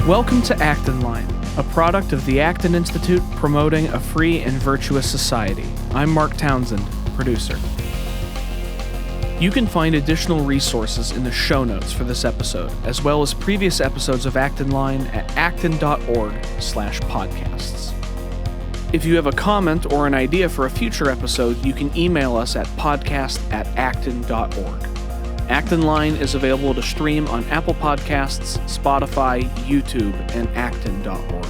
Welcome to Acton Line, a product of the Acton Institute promoting a free and virtuous society. I'm Mark Townsend, producer. You can find additional resources in the show notes for this episode, as well as previous episodes of Acton Line at acton.org/podcasts. If you have a comment or an idea for a future episode, you can email us at podcast@acton.org. Acton Line is available to stream on Apple Podcasts, Spotify, YouTube, and acton.org.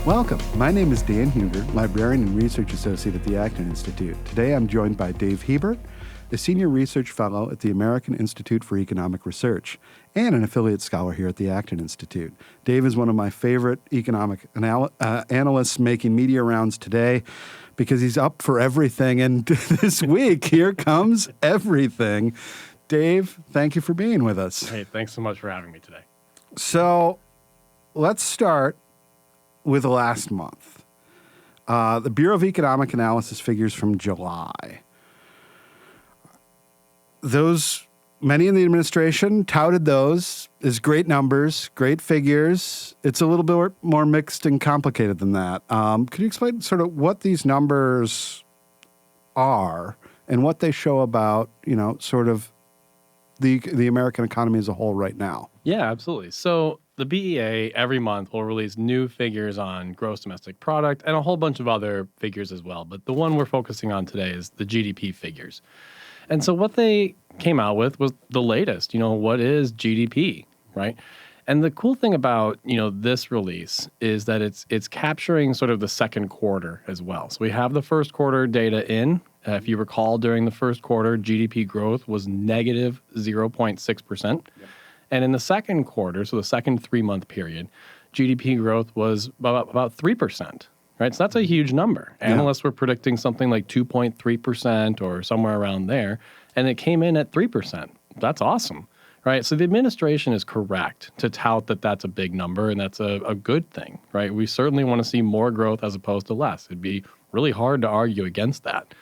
Welcome. My name is Dan Hebert, Librarian and Research Associate at the Acton Institute. Today I'm joined by Dave Hebert, a Senior Research Fellow at the American Institute for Economic Research and an Affiliate Scholar here at the Acton Institute. Dave is one of my favorite economic analysts making media rounds today because he's up for everything. And this week, here comes everything. Dave, thank you for being with us. Hey, thanks so much for having me today. So let's start with last month. The Bureau of Economic Analysis figures from July. Many in the administration touted those as great numbers, great figures. It's a little bit more mixed and complicated than that. Could you explain sort of what these numbers are and what they show about, sort of the American economy as a whole right now? Yeah, absolutely. So the BEA every month will release new figures on gross domestic product and a whole bunch of other figures as well. But the one we're focusing on today is the GDP figures. And so what they came out with was the latest, what is GDP, right? And the cool thing about, this release is that it's capturing sort of the second quarter as well. So we have the first quarter data in. If you recall, during the first quarter, GDP growth was negative 0.6%. Yep. And in the second quarter, so the second 3-month period, GDP growth was about 3%. Right, so that's a huge number. Analysts were predicting something like 2.3% or somewhere around there, and it came in at 3%. That's awesome, right? So the administration is correct to tout that that's a big number, and that's a good thing, right? We certainly want to see more growth as opposed to less. It'd be really hard to argue against that.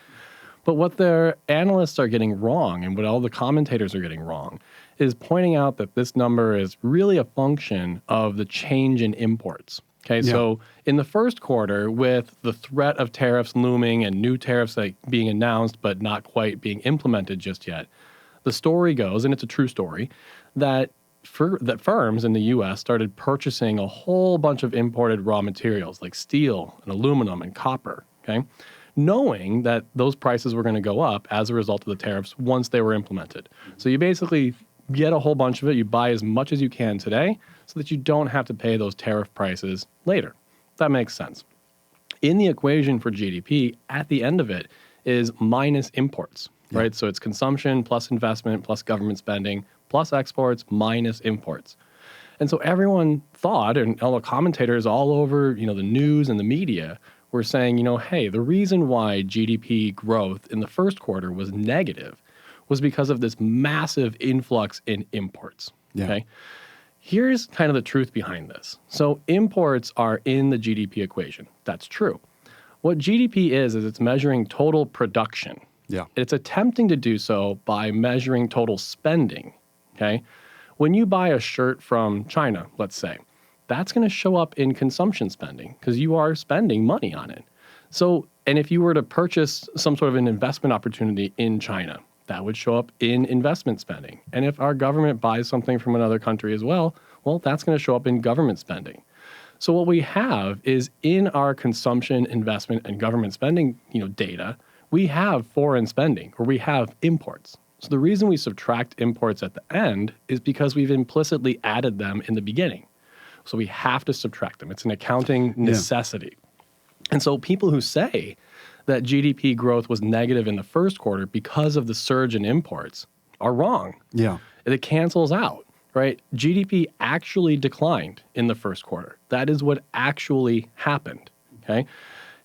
But what their analysts are getting wrong, and what all the commentators are getting wrong, is pointing out that this number is really a function of the change in imports. Okay, so in the first quarter, with the threat of tariffs looming and new tariffs being announced but not quite being implemented just yet, the story goes, and it's a true story, that firms in the U.S. started purchasing a whole bunch of imported raw materials like steel and aluminum and copper, okay, knowing that those prices were going to go up as a result of the tariffs once they were implemented. So you basically get a whole bunch of it, you buy as much as you can today, so that you don't have to pay those tariff prices later. That makes sense. In the equation for GDP, at the end of it is minus imports, right? So it's consumption plus investment plus government spending plus exports minus imports. And so everyone thought, and all the commentators all over, the news and the media were saying, hey, the reason why GDP growth in the first quarter was negative was because of this massive influx in imports, okay? Here's kind of the truth behind this. So imports are in the GDP equation. That's true. What GDP is it's measuring total production. Yeah. It's attempting to do so by measuring total spending, okay? When you buy a shirt from China, let's say, that's going to show up in consumption spending because you are spending money on it. So, and if you were to purchase some sort of an investment opportunity in China, that would show up in investment spending. And if our government buys something from another country as well, that's going to show up in government spending. So what we have is in our consumption, investment, and government spending, data, we have foreign spending, or we have imports. So the reason we subtract imports at the end is because we've implicitly added them in the beginning. So we have to subtract them. It's an accounting necessity. And so people who say that GDP growth was negative in the first quarter because of the surge in imports are wrong. Yeah. It cancels out, right? GDP actually declined in the first quarter. That is what actually happened, okay?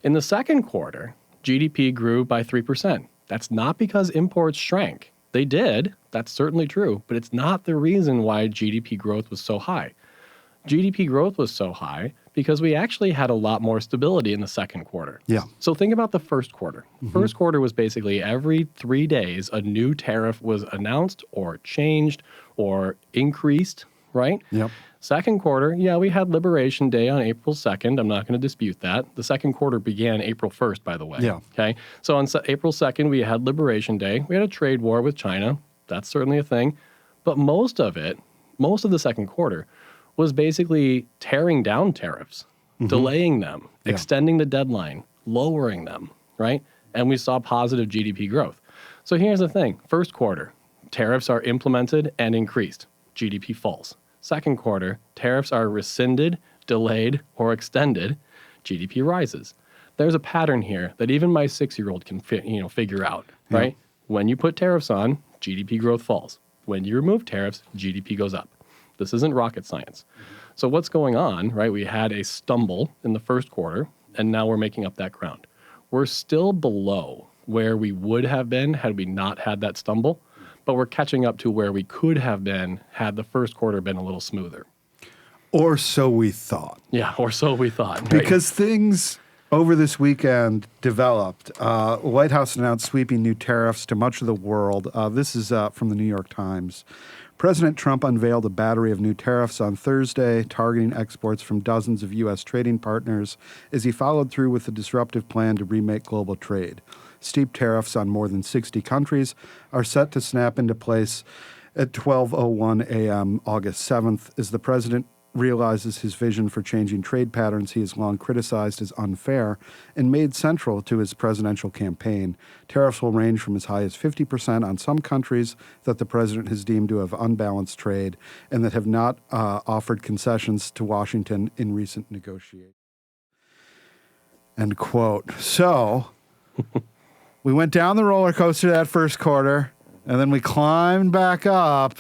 In the second quarter, GDP grew by 3%. That's not because imports shrank. They did, that's certainly true, but it's not the reason why GDP growth was so high. GDP growth was so high because we actually had a lot more stability in the second quarter. Yeah. So think about the first quarter. First quarter was basically every 3 days a new tariff was announced or changed or increased, right? Yep. Second quarter, yeah, we had Liberation Day on April 2nd. I'm not going to dispute that. The second quarter began April 1st, by the way. Yeah. Okay. So on April 2nd, we had Liberation Day. We had a trade war with China. That's certainly a thing. But most of the second quarter was basically tearing down tariffs, delaying them, extending the deadline, lowering them, right? And we saw positive GDP growth. So here's the thing. First quarter, tariffs are implemented and increased. GDP falls. Second quarter, tariffs are rescinded, delayed, or extended. GDP rises. There's a pattern here that even my 6-year-old can figure out, right? When you put tariffs on, GDP growth falls. When you remove tariffs, GDP goes up. This isn't rocket science. So what's going on, right? We had a stumble in the first quarter, and now we're making up that ground. We're still below where we would have been had we not had that stumble, but we're catching up to where we could have been had the first quarter been a little smoother. Or so we thought. Yeah, or so we thought. Right? Because things over this weekend developed. White House announced sweeping new tariffs to much of the world. This is from the New York Times. President Trump unveiled a battery of new tariffs on Thursday, targeting exports from dozens of U.S. trading partners as he followed through with a disruptive plan to remake global trade. Steep tariffs on more than 60 countries are set to snap into place at 12:01 a.m. August 7th as the president realizes his vision for changing trade patterns he has long criticized as unfair and made central to his presidential campaign. Tariffs will range from as high as 50% on some countries that the president has deemed to have unbalanced trade and that have not offered concessions to Washington in recent negotiations. End quote. So we went down the roller coaster that first quarter, and then we climbed back up.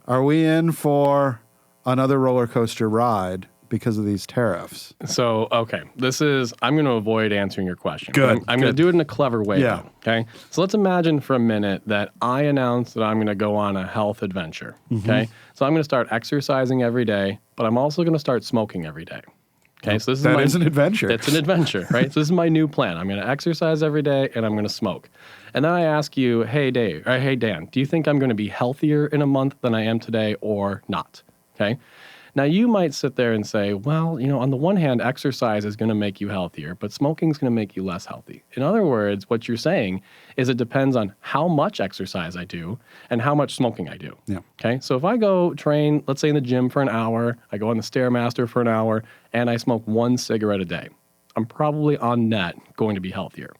Are we in for another roller coaster ride because of these tariffs? So, okay, I'm going to avoid answering your question. Good. I'm going to do it in a clever way, Yeah. though, okay? So let's imagine for a minute that I announce that I'm going to go on a health adventure, okay? So I'm going to start exercising every day, but I'm also going to start smoking every day. Okay, so this is an adventure. It's an adventure, right? So this is my new plan. I'm going to exercise every day, and I'm going to smoke. And then I ask you, hey, Dave, or hey, Dan, do you think I'm going to be healthier in a month than I am today or not? Okay. Now, you might sit there and say, well, on the one hand, exercise is going to make you healthier, but smoking is going to make you less healthy. In other words, what you're saying is it depends on how much exercise I do and how much smoking I do. Yeah. Okay. So if I go train, let's say in the gym for an hour, I go on the Stairmaster for an hour, and I smoke 1 cigarette a day, I'm probably on net going to be healthier.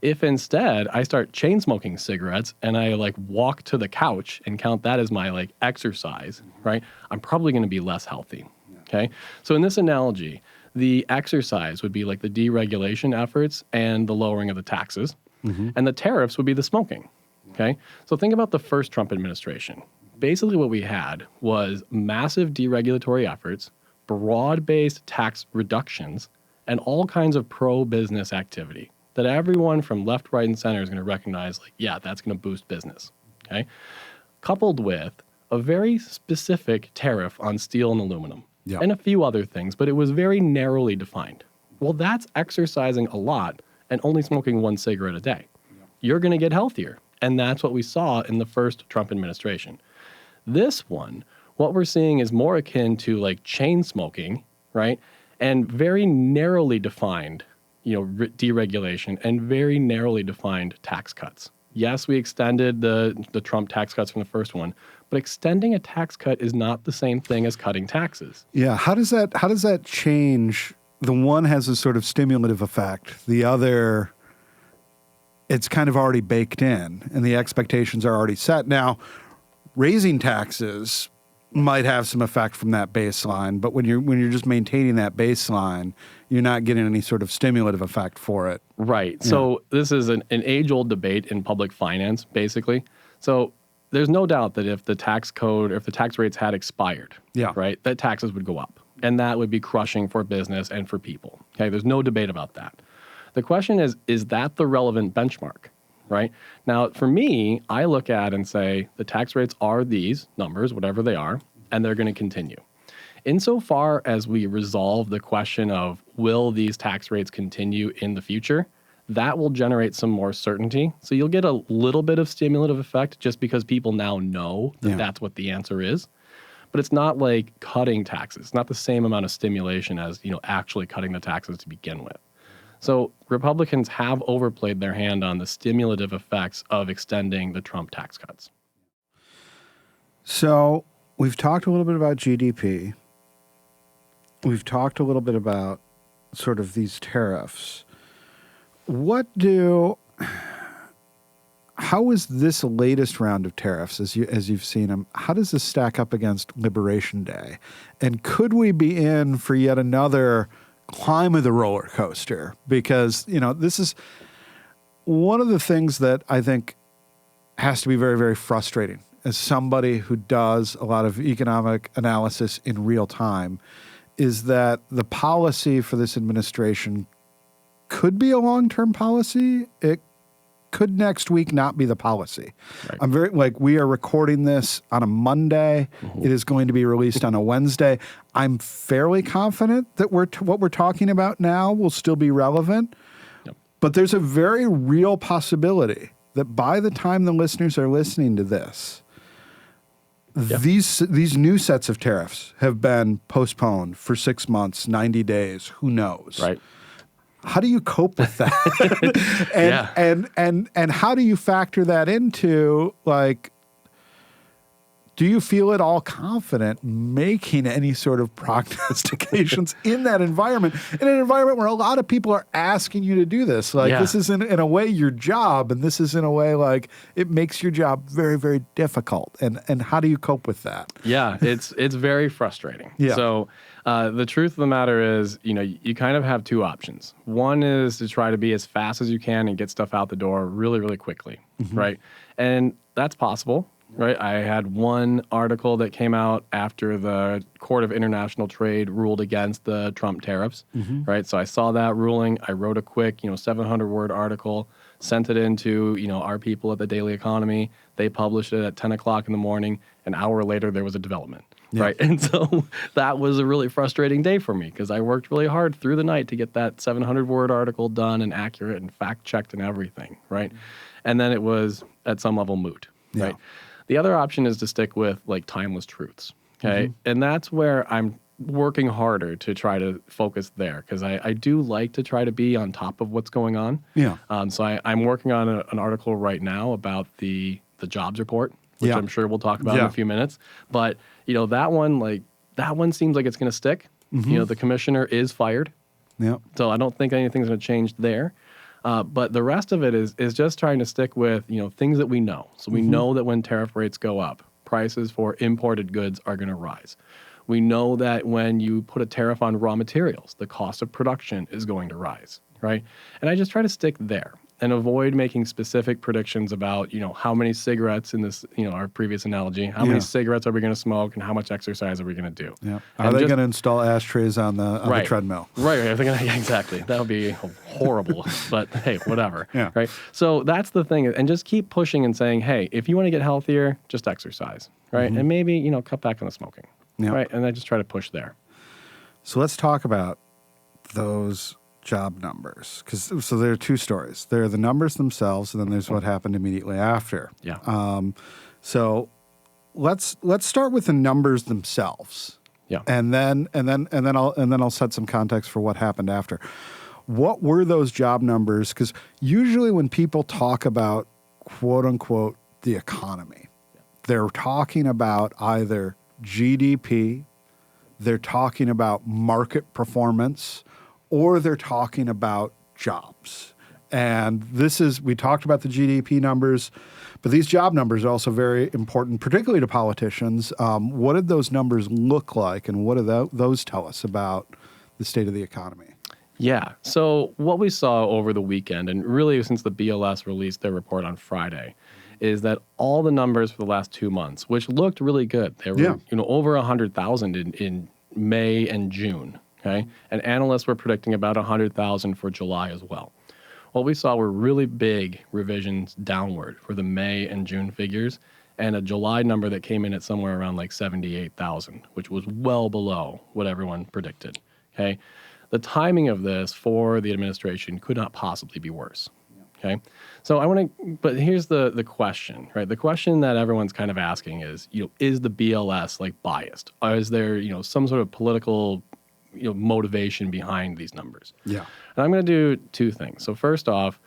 If instead I start chain smoking cigarettes and I walk to the couch and count that as my exercise, right? I'm probably going to be less healthy. Okay. So in this analogy, the exercise would be the deregulation efforts and the lowering of the taxes, and the tariffs would be the smoking. Okay. So think about the first Trump administration. Basically what we had was massive deregulatory efforts, broad-based tax reductions, and all kinds of pro-business activity that everyone from left, right, and center is going to recognize, that's going to boost business, okay? Coupled with a very specific tariff on steel and aluminum, and a few other things, but it was very narrowly defined. Well, that's exercising a lot and only smoking 1 cigarette a day. You're going to get healthier, and that's what we saw in the first Trump administration. This one, what we're seeing is more akin to chain smoking, right? And very narrowly defined deregulation and very narrowly defined tax cuts. Yes, we extended the Trump tax cuts from the first one, but extending a tax cut is not the same thing as cutting taxes. Yeah, how does that change? The one has a sort of stimulative effect. The other, it's kind of already baked in, and the expectations are already set. Now, raising taxes might have some effect from that baseline, but when you're just maintaining that baseline, you're not getting any sort of stimulative effect for it. Right. Yeah. So this is an age-old debate in public finance, basically. So there's no doubt that if the tax code, or if the tax rates had expired, right, that taxes would go up, and that would be crushing for business and for people. Okay, there's no debate about that. The question is that the relevant benchmark? Right? Now, for me, I look at and say the tax rates are these numbers, whatever they are, and they're going to continue. Insofar as we resolve the question of will these tax rates continue in the future, that will generate some more certainty. So you'll get a little bit of stimulative effect just because people now know that that's what the answer is. but it's not like cutting taxes. It's not the same amount of stimulation as, actually cutting the taxes to begin with. So Republicans have overplayed their hand on the stimulative effects of extending the Trump tax cuts. So we've talked a little bit about GDP. We've talked a little bit about sort of these tariffs. How is this latest round of tariffs, as you've seen them, how does this stack up against Liberation Day? And could we be in for yet another climb of the roller coaster? Because, this is one of the things that I think has to be very, very frustrating as somebody who does a lot of economic analysis in real time, is that the policy for this administration could be a long-term policy. It could next week not be the policy. Right. We are recording this on a Monday. Mm-hmm. It is going to be released on a Wednesday. I'm fairly confident that what we're talking about now will still be relevant. Yep. But there's a very real possibility that by the time the listeners are listening to this, these new sets of tariffs have been postponed for 6 months, 90 days, who knows? Right. How do you cope with that? and how do you factor that into, do you feel at all confident making any sort of prognostications in that environment, in an environment where a lot of people are asking you to do this? This is in a way your job, and this is in a way it makes your job very, very difficult. And how do you cope with that? Yeah, it's very frustrating. Yeah. So the truth of the matter is, you kind of have two options. One is to try to be as fast as you can and get stuff out the door really, really quickly, mm-hmm. right? And that's possible. Right. I had one article that came out after the Court of International Trade ruled against the Trump tariffs. Mm-hmm. Right. So I saw that ruling. I wrote a quick, 700-word article, sent it into, our people at the Daily Economy. They published it at 10 o'clock in the morning. An hour later, there was a development. Yeah. Right. And so that was a really frustrating day for me because I worked really hard through the night to get that 700-word article done and accurate and fact-checked and everything. Right. And then it was at some level moot. Yeah. Right. The other option is to stick with timeless truths, okay? Mm-hmm. And that's where I'm working harder to try to focus there because I do like to try to be on top of what's going on. Yeah. So I'm working on an article right now about the jobs report, which I'm sure we'll talk about in a few minutes. But, that one seems like it's going to stick. Mm-hmm. The commissioner is fired. Yeah. So I don't think anything's going to change there. But the rest of it is just trying to stick with, things that we know. So we mm-hmm. know that when tariff rates go up, prices for imported goods are going to rise. We know that when you put a tariff on raw materials, the cost of production is going to rise, right? And I just try to stick there and avoid making specific predictions about, how many cigarettes in this, our previous analogy, how many cigarettes are we going to smoke and how much exercise are we going to do? Yeah. Are they going to install ashtrays on the treadmill? Right. Exactly. That would be horrible, but hey, whatever. Yeah. Right. So that's the thing. And just keep pushing and saying, hey, if you want to get healthier, just exercise. Right. Mm-hmm. And maybe, cut back on the smoking. Yep. Right. And I just try to push there. So let's talk about those job numbers, so there are two stories. There are the numbers themselves, and then there's what happened immediately after. Yeah. So let's start with the numbers themselves. Yeah. And then I'll set some context for what happened after. What were those job numbers? Because usually when people talk about quote unquote the economy, they're talking about either GDP, they're talking about market performance, or they're talking about jobs. And we talked about the GDP numbers, but these job numbers are also very important, particularly to politicians. What did those numbers look like, and what do those tell us about the state of the economy? Yeah, so what we saw over the weekend, and really since the BLS released their report on Friday, is that all the numbers for the last 2 months, which looked really good, they were over 100,000 in May and June. Okay, and analysts were predicting about 100,000 for July as well. What we saw were really big revisions downward for the May and June figures, and a July number that came in at somewhere around 78,000, which was well below what everyone predicted. Okay, the timing of this for the administration could not possibly be worse. Okay. So but here's the question, right? The question that everyone's kind of asking is, is the BLS like biased? Or is there, some sort of political, motivation behind these numbers? Yeah. And I'm going to do two things. So first off,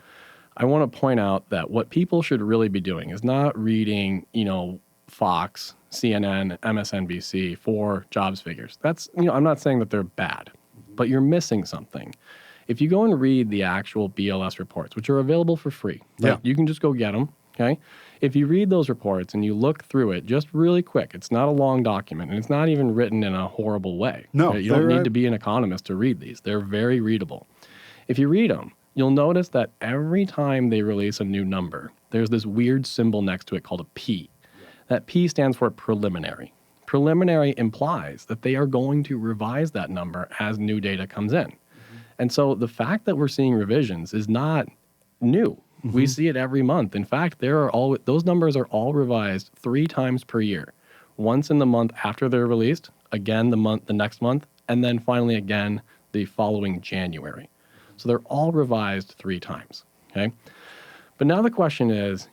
I want to point out that what people should really be doing is not reading, Fox, CNN, MSNBC for jobs figures. That's, I'm not saying that they're bad, but you're missing something. If you go and read the actual BLS reports, which are available for free, right? You can just go get them, okay? If you read those reports and you look through it just really quick, it's not a long document, and it's not even written in a horrible way. No. Right? You don't need to be an economist to read these. They're very readable. If you read them, you'll notice that every time they release a new number, there's this weird symbol next to it called a P. That P stands for preliminary. Preliminary implies that they are going to revise that number as new data comes in. And so the fact that we're seeing revisions is not new. We see it every month. In fact, those numbers are all revised 3 times per year. Once in the month after they're released, again the next month, and then finally again the following January. So they're all revised 3 times, okay? But now the question is,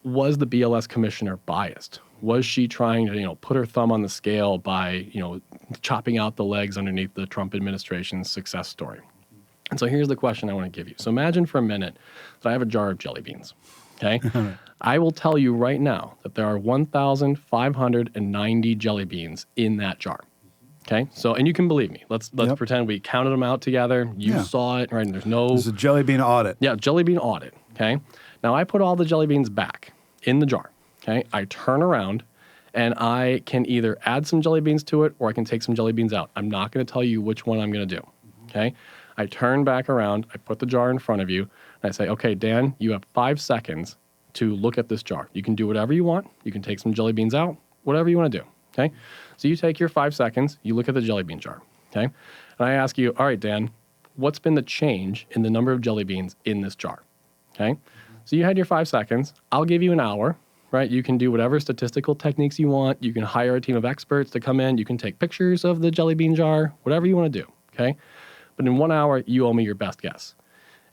was the BLS commissioner biased? Was she trying to, put her thumb on the scale by, chopping out the legs underneath the Trump administration's success story? And so here's the question I want to give you. So imagine for a minute that I have a jar of jelly beans, okay? I will tell you right now that there are 1,590 jelly beans in that jar, okay? So, and you can believe me. Let's pretend we counted them out together. You saw it, right? And there's no... It's a jelly bean audit. Yeah, jelly bean audit, okay? Now, I put all the jelly beans back in the jar, okay? I turn around, and I can either add some jelly beans to it or I can take some jelly beans out. I'm not going to tell you which one I'm going to do, okay? I turn back around, I put the jar in front of you, and I say, okay, Dan, you have 5 seconds to look at this jar. You can do whatever you want. You can take some jelly beans out, whatever you want to do, okay? So you take your 5 seconds, you look at the jelly bean jar, okay? And I ask you, all right, Dan, what's been the change in the number of jelly beans in this jar, okay? So you had your 5 seconds. I'll give you an hour, right? You can do whatever statistical techniques you want. You can hire a team of experts to come in. You can take pictures of the jelly bean jar, whatever you want to do, okay? But in 1 hour, you owe me your best guess.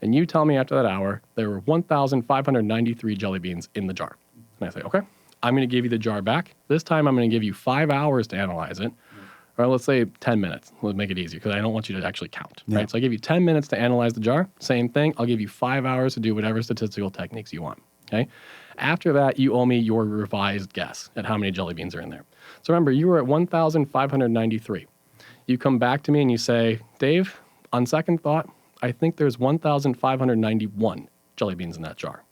And you tell me after that hour, there were 1,593 jelly beans in the jar. And I say, okay, I'm going to give you the jar back. This time, I'm going to give you 5 hours to analyze it. Or let's say 10 minutes. Let's make it easier because I don't want you to actually count, right? So I give you 10 minutes to analyze the jar. Same thing. I'll give you 5 hours to do whatever statistical techniques you want, okay? After that, you owe me your revised guess at how many jelly beans are in there. So remember, you were at 1,593. You come back to me and you say, Dave, on second thought, I think there's 1,591 jelly beans in that jar.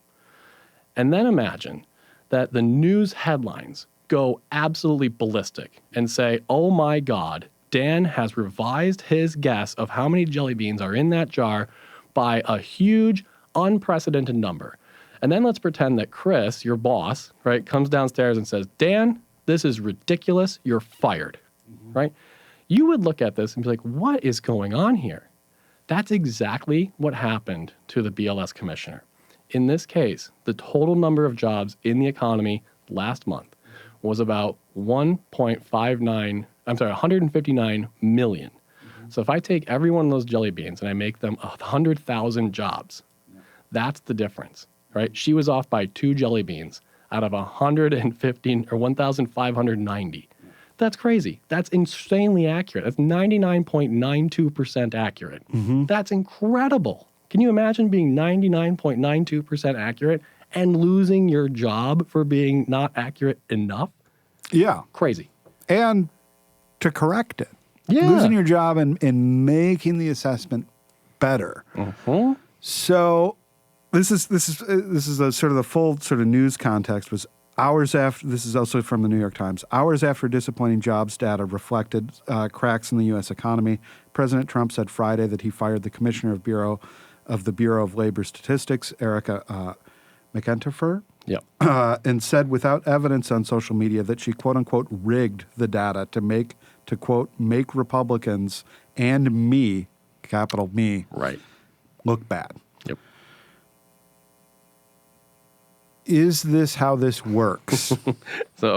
And then imagine that the news headlines go absolutely ballistic and say, oh my God, Dan has revised his guess of how many jelly beans are in that jar by a huge, unprecedented number. And then let's pretend that Chris, your boss, right, comes downstairs and says, Dan, this is ridiculous, you're fired, right? You would look at this and be like, what is going on here? That's exactly what happened to the BLS commissioner. In this case, the total number of jobs in the economy last month was about 159 million. So if I take every one of those jelly beans and I make them 100,000 jobs, that's the difference, right? She was off by 2 jelly beans out of 115 or 1,590. That's crazy. That's insanely accurate. That's 99.92% accurate. That's incredible. Can you imagine being 99.92% accurate and losing your job for being not accurate enough? Yeah. Crazy. And to correct it. Yeah. Losing your job and making the assessment better. So this is the sort of the full sort of news context was hours after, this is also from the New York Times, hours after disappointing jobs data reflected cracks in the U.S. economy, President Trump said Friday that he fired the commissioner of the Bureau of Labor Statistics, Erica McEnteffer, and said without evidence on social media that she, quote unquote, rigged the data to quote, make Republicans and me, capital me, right, look bad. Yep. Is this how this works? So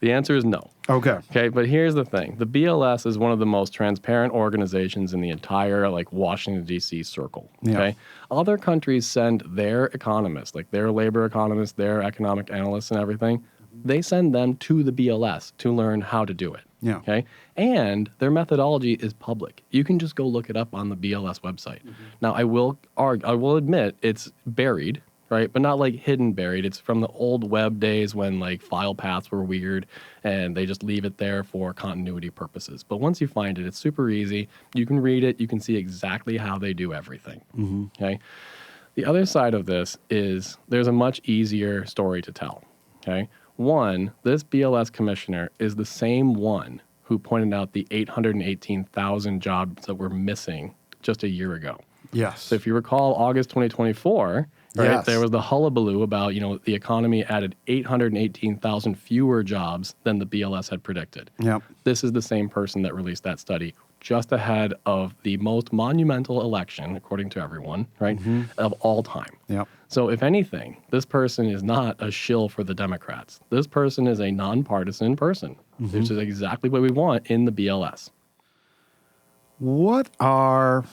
The answer is no. Okay. Okay, but here's the thing. The BLS is one of the most transparent organizations in the entire Washington, D.C. circle. Okay. Yeah. Other countries send their economists, like their labor economists, their economic analysts and everything, they send them to the BLS to learn how to do it. Yeah. Okay. And their methodology is public. You can just go look it up on the BLS website. Now, I will admit it's buried, right? But not hidden buried. It's from the old web days when file paths were weird and they just leave it there for continuity purposes. But once you find it, it's super easy. You can read it. You can see exactly how they do everything. Okay. The other side of this is there's a much easier story to tell. Okay. One, this BLS commissioner is the same one who pointed out the 818,000 jobs that were missing just a year ago. Yes. So if you recall August 2024, right, Yes. there was the hullabaloo about, the economy added 818,000 fewer jobs than the BLS had predicted. Yep. This is the same person that released that study just ahead of the most monumental election, according to everyone, right, of all time. Yep. So if anything, this person is not a shill for the Democrats. This person is a nonpartisan person, which is exactly what we want in the BLS. What are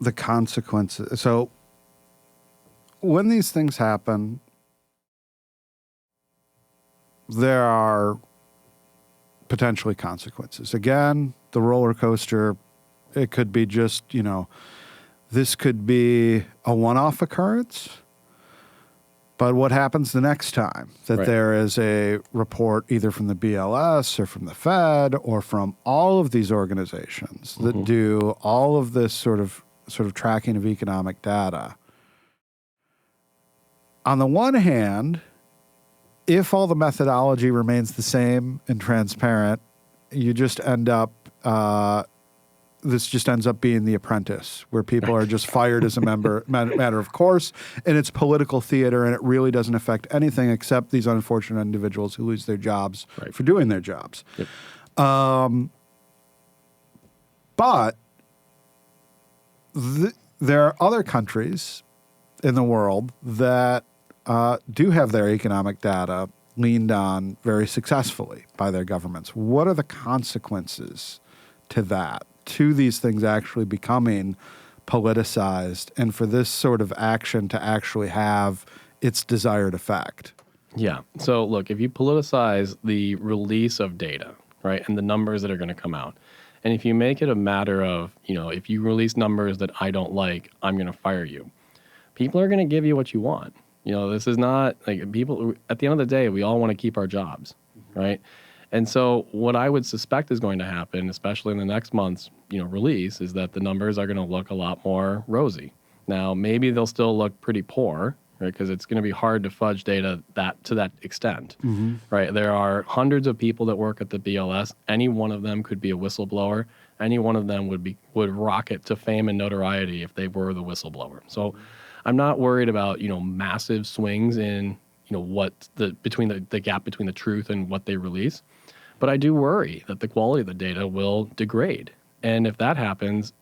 the consequences? So when these things happen, there are potentially consequences. Again, the roller coaster, it could be just, this could be a one-off occurrence. But what happens the next time that there is a report either from the BLS or from the Fed or from all of these organizations that do all of this sort of tracking of economic data? On the one hand, if all the methodology remains the same and transparent, you just end up, this just ends up being The Apprentice, where people are just fired as a matter of course, and it's political theater, and it really doesn't affect anything except these unfortunate individuals who lose their jobs for doing their jobs. Yep. But there are other countries in the world that do have their economic data leaned on very successfully by their governments. What are the consequences to that, to these things actually becoming politicized, and for this sort of action to actually have its desired effect? Yeah. So look, if you politicize the release of data, right, and the numbers that are going to come out, and if you make it a matter of, if you release numbers that I don't like, I'm going to fire you, people are going to give you what you want. This is not people, at the end of the day, we all want to keep our jobs, right? And so what I would suspect is going to happen, especially in the next month's, release, is that the numbers are going to look a lot more rosy. Now, maybe they'll still look pretty poor, right? Because it's going to be hard to fudge data to that extent, right? There are hundreds of people that work at the BLS. Any one of them could be a whistleblower. Any one of them would rocket to fame and notoriety if they were the whistleblower. So I'm not worried about, massive swings in, what the gap between the truth and what they release. But I do worry that the quality of the data will degrade. And if that happens,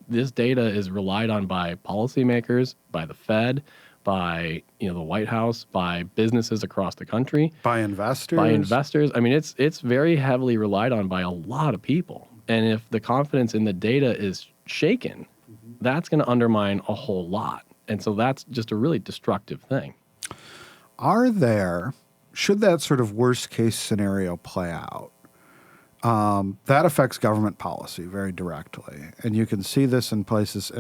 this data is relied on by policymakers, by the Fed, by, the White House, by businesses across the country. By investors? I mean, it's very heavily relied on by a lot of people. And if the confidence in the data is shaken, that's going to undermine a whole lot. And so that's just a really destructive thing. Should that sort of worst case scenario play out, that affects government policy very directly. And you can see this in places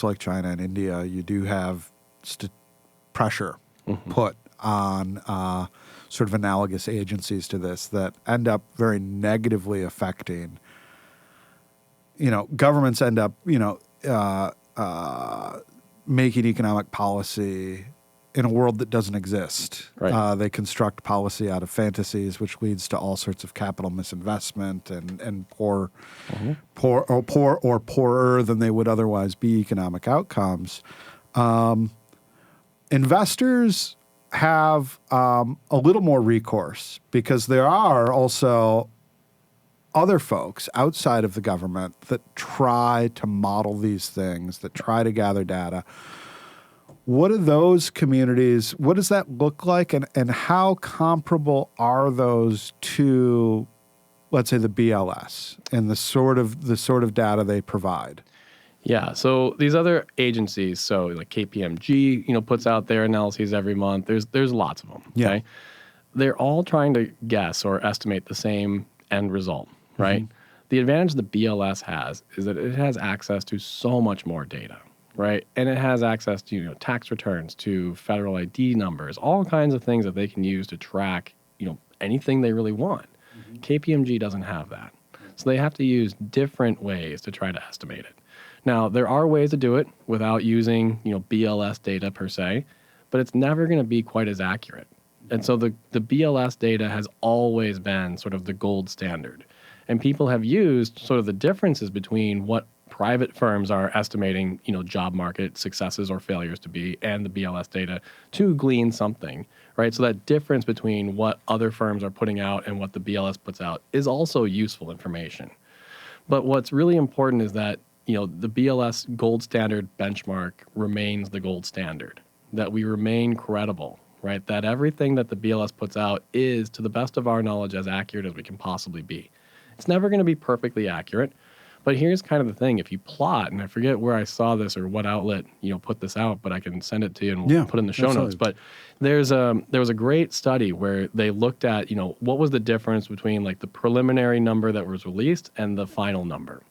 like China and India, you do have pressure put on sort of analogous agencies to this that end up very negatively affecting, governments end up, making economic policy in a world that doesn't exist. Right. They construct policy out of fantasies, which leads to all sorts of capital misinvestment and poorer than they would otherwise be economic outcomes. Investors have a little more recourse because there are also other folks outside of the government that try to model these things, that try to gather data. What are those communities, what does that look like, and how comparable are those to, let's say, the BLS and the sort of data they provide? Yeah, so these other agencies, so like KPMG, puts out their analyses every month. There's lots of them. Yeah. Okay, they're all trying to guess or estimate the same end result, right? The advantage the BLS has is that it has access to so much more data, right? And it has access to tax returns, to federal ID numbers, all kinds of things that they can use to track anything they really want. KPMG doesn't have that, so they have to use different ways to try to estimate it. Now, there are ways to do it without using, BLS data per se, but it's never going to be quite as accurate. And so the BLS data has always been sort of the gold standard. And people have used sort of the differences between what private firms are estimating, job market successes or failures to be and the BLS data to glean something, right? So that difference between what other firms are putting out and what the BLS puts out is also useful information. But what's really important is that the BLS gold standard benchmark remains the gold standard, that we remain credible, right? That everything that the BLS puts out is, to the best of our knowledge, as accurate as we can possibly be. It's never going to be perfectly accurate, but here's kind of the thing. If you plot, and I forget where I saw this or what outlet, put this out, but I can send it to you and we'll put it in the show notes. But there was a great study where they looked at, what was the difference between like the preliminary number that was released and the final number.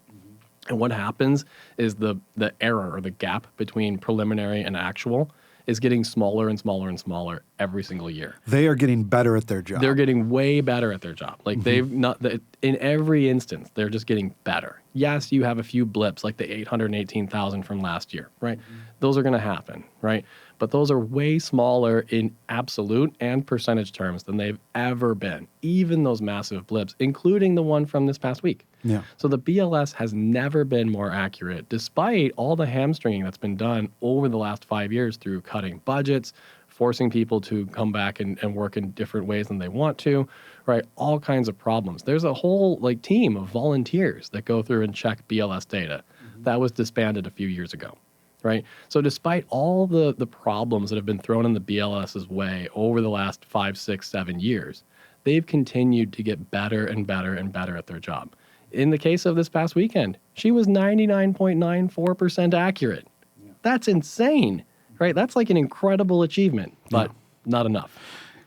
And what happens is the error or the gap between preliminary and actual is getting smaller and smaller and smaller every single year. They are getting better at their job. They're getting way better at their job. Like in every instance, they're just getting better. Yes, you have a few blips like the 818,000 from last year, right? Those are going to happen, right? But those are way smaller in absolute and percentage terms than they've ever been, even those massive blips, including the one from this past week. Yeah. So the BLS has never been more accurate, despite all the hamstringing that's been done over the last 5 years through cutting budgets, forcing people to come back and work in different ways than they want to, right? All kinds of problems. There's a whole team of volunteers that go through and check BLS data. That was disbanded a few years ago, right? So despite all the problems that have been thrown in the BLS's way over the last 5, 6, 7 years, they've continued to get better and better and better at their job. In the case of this past weekend, she was 99.94% accurate. Yeah. That's insane, right? That's like an incredible achievement, but not enough.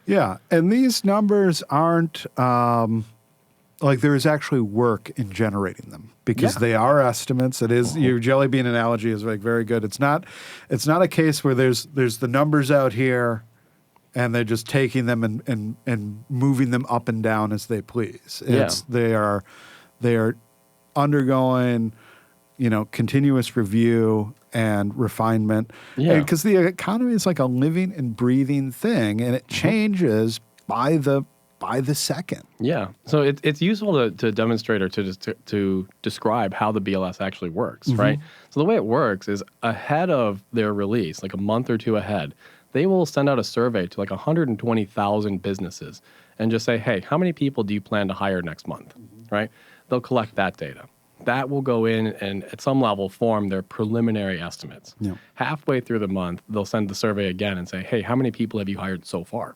Yeah, and these numbers aren't there is actually work in generating them because they are estimates. It is your jelly bean analogy is very good. It's not a case where there's the numbers out here and they're just taking them and moving them up and down as they please. They are undergoing, continuous review and refinement. Yeah. Because the economy is like a living and breathing thing, and it changes by the second. Yeah. So it's useful to demonstrate or to describe how the BLS actually works, right? So the way it works is ahead of their release, like a month or two ahead, they will send out a survey to 120,000 businesses and just say, hey, how many people do you plan to hire next month, right? They'll collect that data. That will go in and at some level form their preliminary estimates. Yeah. Halfway through the month, they'll send the survey again and say, hey, how many people have you hired so far,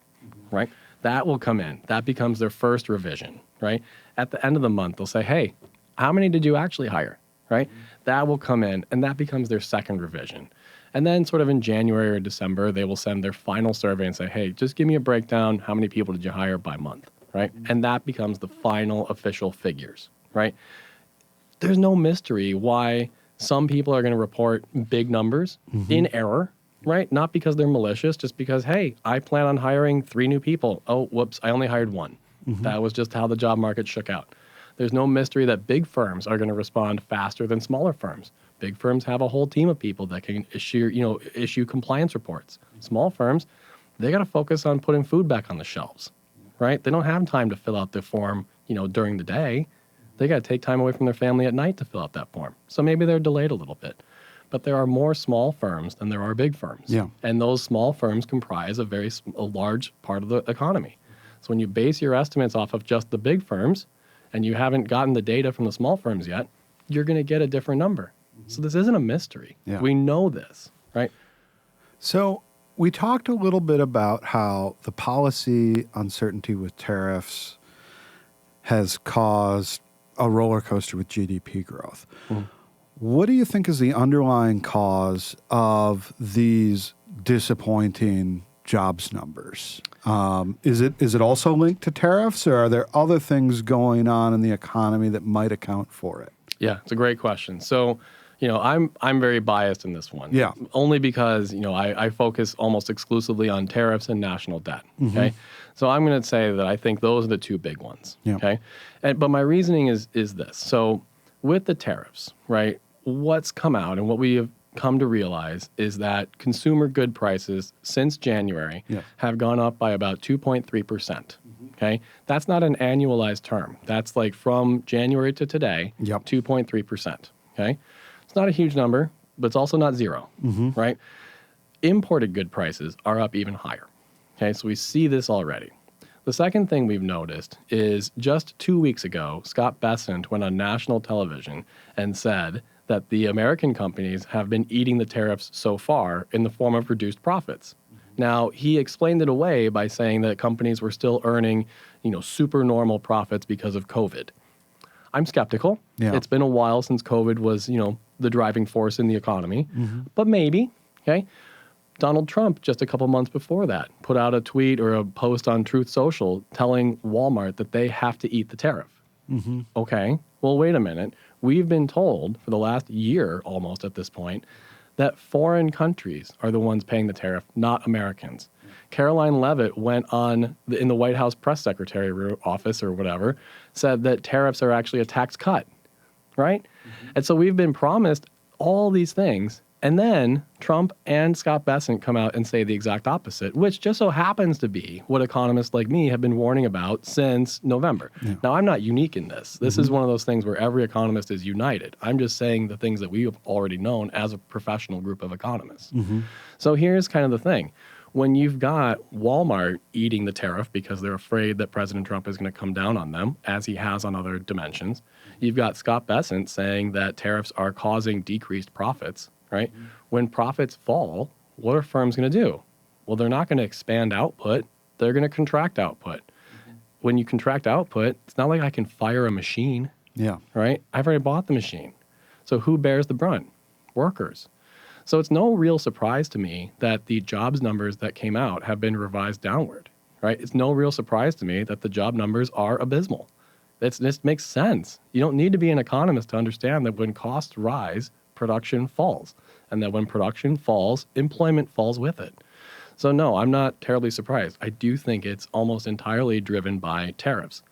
right? That will come in. That becomes their first revision, right? At the end of the month, they'll say, hey, how many did you actually hire, right? That will come in, and that becomes their second revision. And then sort of in January or December, they will send their final survey and say, hey, just give me a breakdown. How many people did you hire by month, right? And that becomes the final official figures, right? There's no mystery why some people are going to report big numbers in error, right? Not because they're malicious, just because, hey, I plan on hiring 3 new people. Oh, whoops, I only hired 1. That was just how the job market shook out. There's no mystery that big firms are going to respond faster than smaller firms. Big firms have a whole team of people that can issue compliance reports. Small firms, they got to focus on putting food back on the shelves, right? They don't have time to fill out the form, during the day. They got to take time away from their family at night to fill out that form. So maybe they're delayed a little bit. But there are more small firms than there are big firms. Yeah. And those small firms comprise a large part of the economy. So when you base your estimates off of just the big firms and you haven't gotten the data from the small firms yet, you're going to get a different number. So this isn't a mystery. Yeah. We know this, right? So we talked a little bit about how the policy uncertainty with tariffs has caused a roller coaster with GDP growth. What do you think is the underlying cause of these disappointing jobs numbers? Is it also linked to tariffs, or are there other things going on in the economy that might account for it? Yeah, it's a great question. So, I'm very biased in this one. Yeah. Only because, I focus almost exclusively on tariffs and national debt. Okay. So I'm going to say that I think those are the two big ones. Yeah. Okay. But my reasoning is this. So with the tariffs, right, what's come out and what we have come to realize is that consumer good prices since January have gone up by about 2.3%. Okay. That's not an annualized term. That's like from January to today, 2.3%. Okay. It's not a huge number, but it's also not zero, right? Imported good prices are up even higher. Okay, so we see this already. The second thing we've noticed is just 2 weeks ago, Scott Bessent went on national television and said that the American companies have been eating the tariffs so far in the form of reduced profits. Now, he explained it away by saying that companies were still earning, super normal profits because of COVID. I'm skeptical. Yeah. It's been a while since COVID was, the driving force in the economy, but maybe, okay? Donald Trump, just a couple months before that, put out a tweet or a post on Truth Social telling Walmart that they have to eat the tariff. Okay, well, wait a minute. We've been told for the last year almost at this point that foreign countries are the ones paying the tariff, not Americans. Caroline Leavitt went on in the White House press secretary office or whatever, said that tariffs are actually a tax cut, right? And so we've been promised all these things, and then Trump and Scott Bessent come out and say the exact opposite, which just so happens to be what economists like me have been warning about since November. Now, I'm not unique in this. This is one of those things where every economist is united. I'm just saying the things that we have already known as a professional group of economists. So here's kind of the thing. When you've got Walmart eating the tariff because they're afraid that President Trump is going to come down on them, as he has on other dimensions, you've got Scott Bessent saying that tariffs are causing decreased profits, right? When profits fall, what are firms going to do? Well, they're not going to expand output. They're going to contract output. When you contract output, it's not like I can fire a machine, right? I've already bought the machine. So who bears the brunt? Workers. So it's no real surprise to me that the jobs numbers that came out have been revised downward, right? It's no real surprise to me that the job numbers are abysmal. It just makes sense. You don't need to be an economist to understand that when costs rise, production falls, and that when production falls, employment falls with it. So no, I'm not terribly surprised. I do think it's almost entirely driven by tariffs.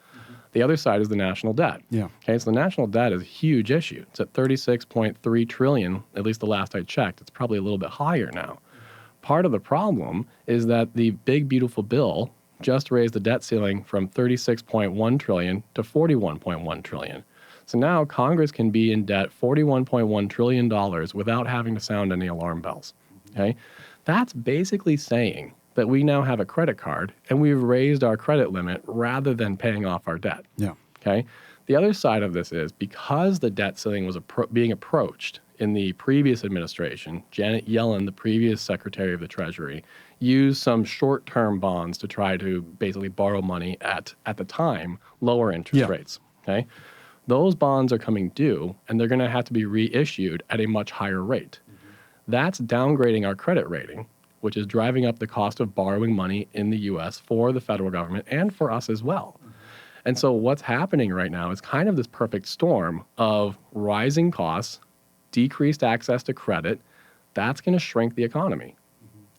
The other side is the national debt. Okay, so the national debt is a huge issue. It's at $36.3 trillion, at least the last I checked. It's probably a little bit higher now. Part of the problem is that the big, beautiful bill just raised the debt ceiling from $36.1 trillion to $41.1 trillion. So now Congress can be in debt $41.1 trillion without having to sound any alarm bells. Okay, that's basically saying that we now have a credit card and we've raised our credit limit rather than paying off our debt. Okay. The other side of this is because the debt ceiling was being approached in the previous administration, Janet Yellen, the previous Secretary of the Treasury, used some short-term bonds to try to basically borrow money at the time, lower interest rates. Okay. Those bonds are coming due and they're going to have to be reissued at a much higher rate. That's downgrading our credit rating, which is driving up the cost of borrowing money in the U.S. for the federal government and for us as well. And so what's happening right now is kind of this perfect storm of rising costs, decreased access to credit. That's going to shrink the economy.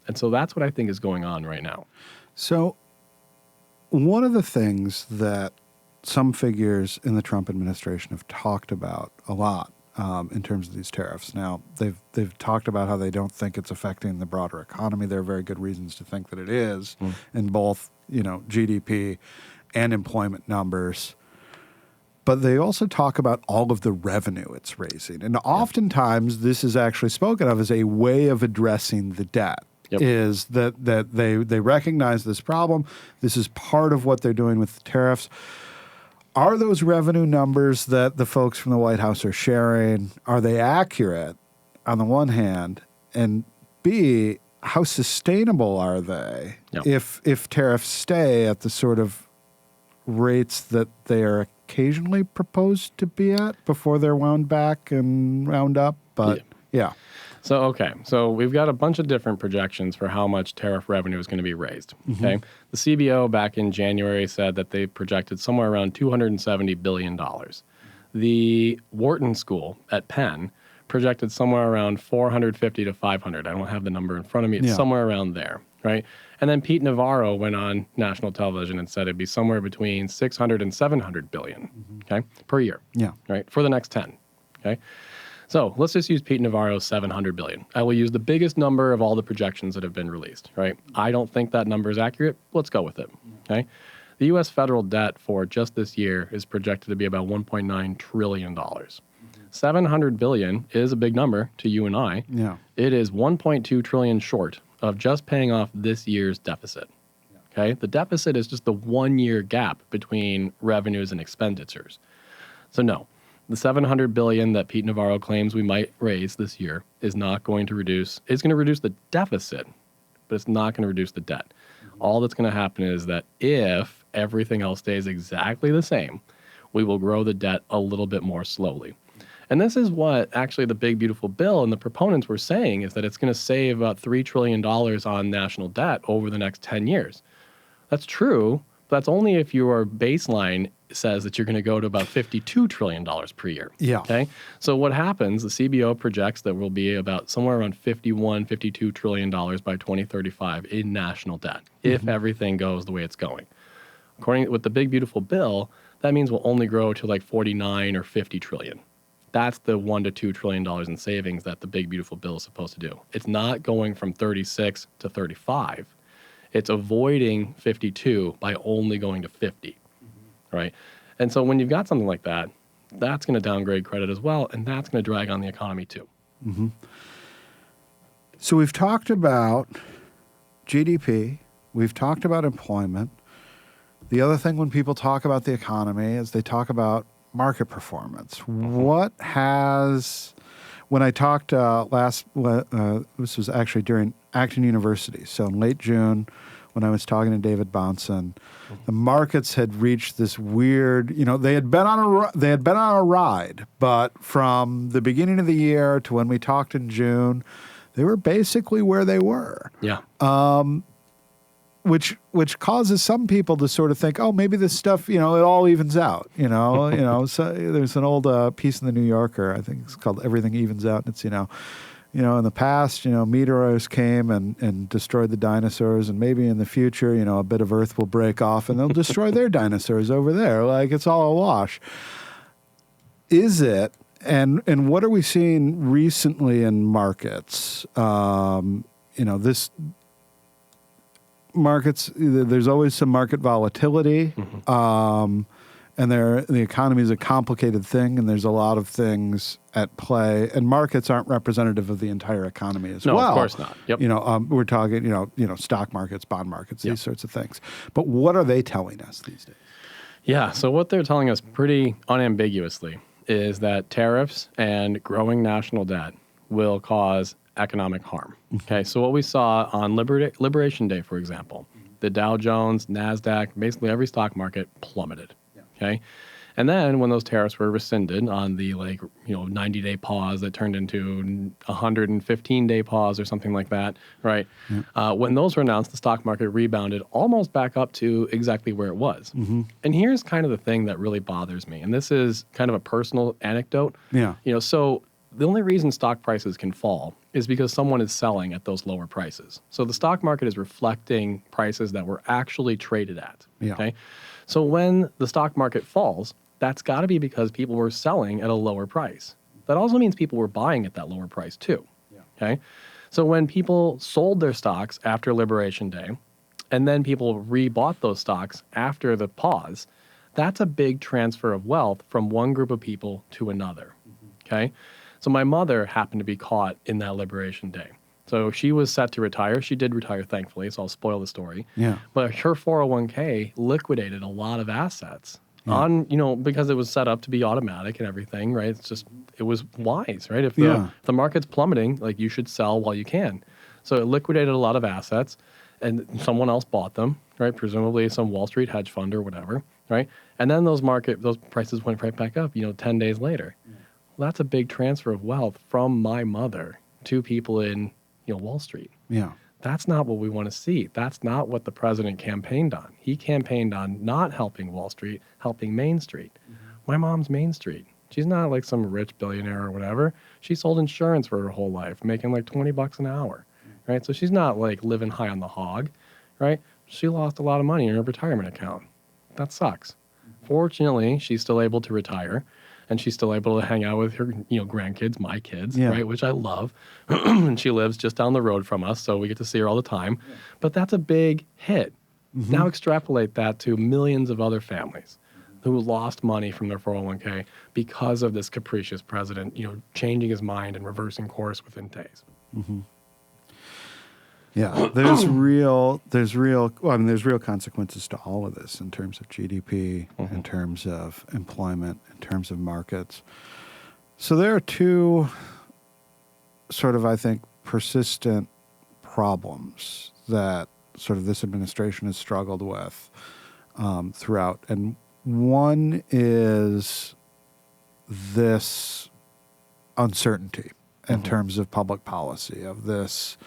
And so that's what I think is going on right now. So one of the things that some figures in the Trump administration have talked about a lot in terms of these tariffs. Now, they've talked about how they don't think it's affecting the broader economy. There are very good reasons to think that it is in both, GDP and employment numbers. But they also talk about all of the revenue it's raising. And oftentimes this is actually spoken of as a way of addressing the debt. Is that they recognize this problem. This is part of what they're doing with the tariffs. Are those revenue numbers that the folks from the White House are sharing, are they accurate on the one hand? And B, how sustainable are they Yep. if tariffs stay at the sort of rates that they are occasionally proposed to be at before they're wound back and wound up? But yeah. So we've got a bunch of different projections for how much tariff revenue is going to be raised. Okay, the CBO back in January said that they projected somewhere around $270 billion. The Wharton School at Penn projected somewhere around 450 to 500. I don't have the number in front of me. It's somewhere around there, right? And then Pete Navarro went on national television and said it'd be somewhere between 600 and 700 billion, okay, per year, right, for the next 10, okay? So let's just use Pete Navarro's 700 billion. I will use the biggest number of all the projections that have been released, right? I don't think that number is accurate. Let's go with it, okay? The U.S. federal debt for just this year is projected to be about $1.9 trillion. 700 billion is a big number to you and I. Yeah. It is 1.2 trillion short of just paying off this year's deficit. Okay? The deficit is just the 1 year gap between revenues and expenditures. So no, the 700 billion that Pete Navarro claims we might raise this year is not going to reduce, it's going to reduce the deficit, but it's not going to reduce the debt. All that's going to happen is that if everything else stays exactly the same, we will grow the debt a little bit more slowly. And this is what actually the big, beautiful bill and the proponents were saying, is that it's going to save about $3 trillion on national debt over the next 10 years. That's true, but that's only if your baseline says that you're going to go to about $52 trillion per year. Yeah. Okay. So what happens, the CBO projects that we'll be about somewhere around $52 trillion by 2035 in national debt, if everything goes the way it's going. According with the big, beautiful bill, that means we'll only grow to like 49 or 50 trillion. That's the $1 to $2 trillion in savings that the big, beautiful bill is supposed to do. It's not going from 36 to 35. It's avoiding 52 by only going to 50, right? And so when you've got something like that, that's going to downgrade credit as well, and that's going to drag on the economy too. So we've talked about GDP. We've talked about employment. The other thing when people talk about the economy is they talk about market performance. What has, when I talked this was actually during Acton University, so in late June, when I was talking to David Bahnsen, the markets had reached this weird, they had been on a ride, but from the beginning of the year to when we talked in June, they were basically where they were. Yeah. Which causes some people to sort of think, oh, maybe this stuff, it all evens out, So there's an old piece in the New Yorker, I think it's called "Everything Evens Out." And it's, in the past, meteors came and destroyed the dinosaurs, and maybe in the future, a bit of Earth will break off and they'll destroy their dinosaurs over there. Like, it's all a wash. Is it? And what are we seeing recently in markets? This markets, there's always some market volatility, and the economy is a complicated thing, and there's a lot of things at play, and markets aren't representative of the entire economy as well. No, of course not. Yep. We're talking, stock markets, bond markets, these sorts of things. But what are they telling us these days? Yeah, so what they're telling us pretty unambiguously is that tariffs and growing national debt will cause economic harm. Okay, so what we saw on Liberation Day, for example, the Dow Jones, NASDAQ, basically every stock market plummeted. Okay, and then when those tariffs were rescinded on the 90-day pause that turned into 115-day pause or something like that, right? When those were announced, the stock market rebounded almost back up to exactly where it was. And here's kind of the thing that really bothers me, and this is kind of a personal anecdote. So the only reason stock prices can fall is because someone is selling at those lower prices. So the stock market is reflecting prices that were actually traded at. Okay, so when the stock market falls, that's got to be because people were selling at a lower price. That also means people were buying at that lower price too. Okay, so when people sold their stocks after Liberation Day, and then people rebought those stocks after the pause, that's a big transfer of wealth from one group of people to another. Okay, so my mother happened to be caught in that Liberation Day. So she was set to retire. She did retire, thankfully, so I'll spoil the story. But her 401k liquidated a lot of assets on, because it was set up to be automatic and everything, right? It was wise, right? If the market's plummeting, like, you should sell while you can. So it liquidated a lot of assets, and someone else bought them, right? Presumably some Wall Street hedge fund or whatever, right? And then those prices went right back up, 10 days later. Well, that's a big transfer of wealth from my mother to people in, Wall Street. Yeah. That's not what we want to see. That's not what the president campaigned on. He campaigned on not helping Wall Street, helping Main Street. My mom's Main Street. She's not like some rich billionaire or whatever. She sold insurance for her whole life, making like $20 an hour, right? So she's not like living high on the hog, right? She lost a lot of money in her retirement account. That sucks. Fortunately, she's still able to retire, and she's still able to hang out with her, grandkids, my kids, right, which I love. And she lives just down the road from us, so we get to see her all the time. But that's a big hit. Now extrapolate that to millions of other families who lost money from their 401k because of this capricious president, changing his mind and reversing course within days. Yeah, there's real consequences to all of this in terms of GDP, in terms of employment, in terms of markets. So there are two sort of, I think, persistent problems that sort of this administration has struggled with throughout. And one is this uncertainty in terms of public policy, of this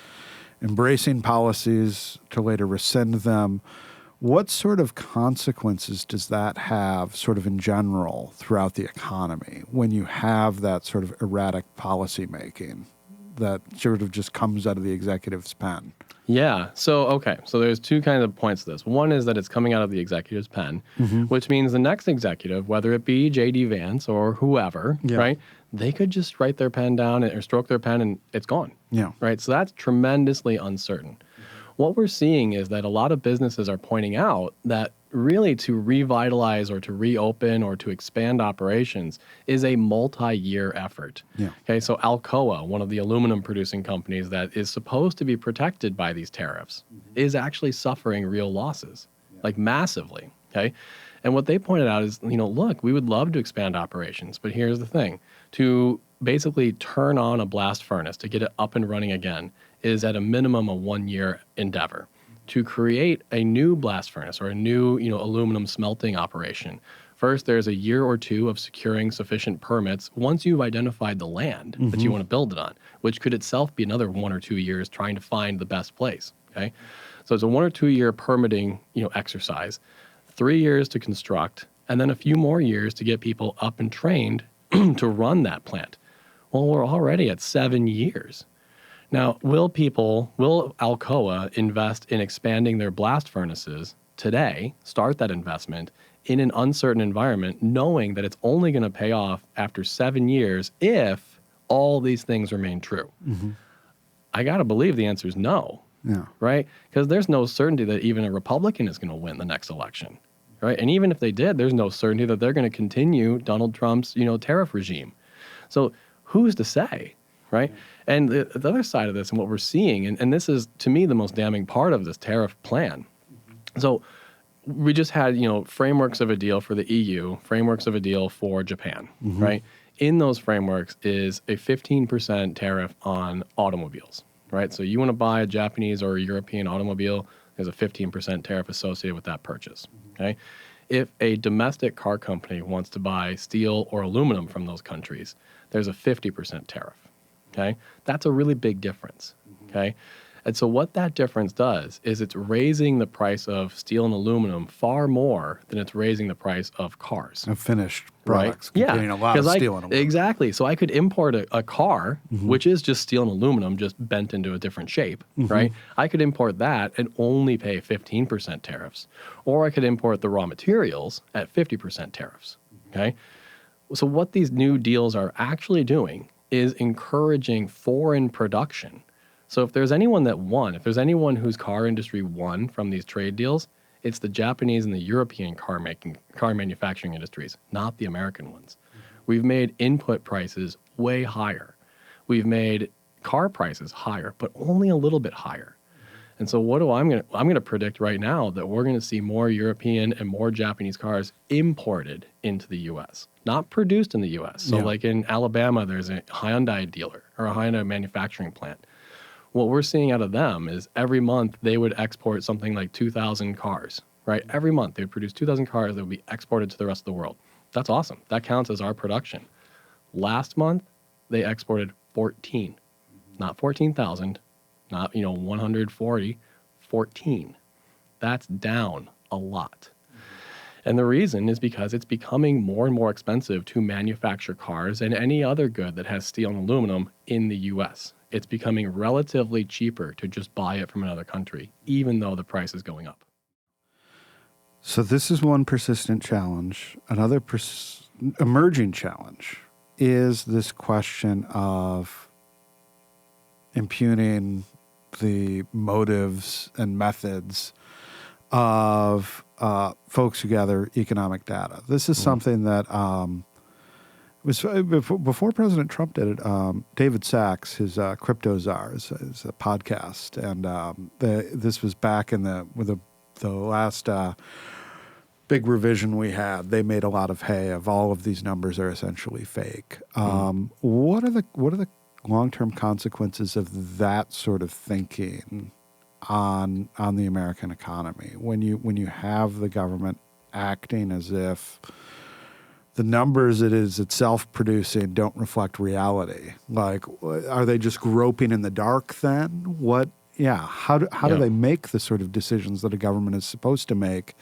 embracing policies to later rescind them. What sort of consequences does that have sort of in general throughout the economy when you have that sort of erratic policy making that sort of just comes out of the executive's pen? Yeah. So there's two kinds of points to this. One is that it's coming out of the executive's pen, which means the next executive, whether it be J.D. Vance or whoever, right, they could just write their pen down or stroke their pen and it's gone. Yeah. Right. So that's tremendously uncertain. What we're seeing is that a lot of businesses are pointing out that really to revitalize or to reopen or to expand operations is a multi-year effort. Yeah. Okay, so Alcoa, one of the aluminum producing companies that is supposed to be protected by these tariffs, is actually suffering real losses, like massively. Okay, and what they pointed out is, look, we would love to expand operations, but here's the thing: to basically turn on a blast furnace to get it up and running again is at a minimum a 1-year endeavor. To create a new blast furnace or a new, aluminum smelting operation, first there's a year or two of securing sufficient permits once you've identified the land that you want to build it on, which could itself be another 1 or 2 years trying to find the best place. Okay, so it's a 1 or 2 year permitting, exercise, 3 years to construct, and then a few more years to get people up and trained to run that plant. Well, we're already at 7 years. Now, will Alcoa invest in expanding their blast furnaces today, start that investment in an uncertain environment, knowing that it's only going to pay off after 7 years if all these things remain true? I got to believe the answer is no, right? Because there's no certainty that even a Republican is going to win the next election, right? And even if they did, there's no certainty that they're going to continue Donald Trump's, tariff regime. So who's to say? Right. And the other side of this and what we're seeing, and this is, to me, the most damning part of this tariff plan. So we just had, frameworks of a deal for the EU, frameworks of a deal for Japan, right? In those frameworks is a 15% tariff on automobiles, right? So you want to buy a Japanese or a European automobile, there's a 15% tariff associated with that purchase, okay? If a domestic car company wants to buy steel or aluminum from those countries, there's a 50% tariff. Okay, that's a really big difference. Okay, and so what that difference does is it's raising the price of steel and aluminum far more than it's raising the price of cars. Of finished products right? containing a lot of steel and aluminum. Exactly. So I could import a car, which is just steel and aluminum, just bent into a different shape, right? I could import that and only pay 15% tariffs. Or I could import the raw materials at 50% tariffs. Okay, so what these new deals are actually doing is encouraging foreign production. So if there's anyone that won, if there's anyone whose car industry won from these trade deals, it's the Japanese and the European car manufacturing industries, not the American ones. We've made input prices way higher. We've made car prices higher, but only a little bit higher. And so I'm going to predict right now that we're going to see more European and more Japanese cars imported into the U.S., not produced in the U.S. So like in Alabama, there's a Hyundai dealer or a Hyundai manufacturing plant. what we're seeing out of them is every month they would export something like 2,000 cars, right? Every month they would produce 2,000 cars that would be exported to the rest of the world. That's awesome. That counts as our production. Last month, they exported 14, not 14,000, not 140, 14. That's down a lot. And the reason is because it's becoming more and more expensive to manufacture cars and any other good that has steel and aluminum in the U.S. It's becoming relatively cheaper to just buy it from another country, even though the price is going up. So this is one persistent challenge. Another emerging challenge is this question of impugning the motives and methods of folks who gather economic data. This is something that was before President Trump did it. David Sachs, his Crypto Czars, is a podcast, and this was back in the last big revision we had. They made a lot of hay of all of these numbers are essentially fake. What are the long-term consequences of that sort of thinking on the American economy when you have the government acting as if the numbers it is itself producing don't reflect reality? Like, are they just groping in the dark then? What? Yeah. How do they make the sort of decisions that a government is supposed to make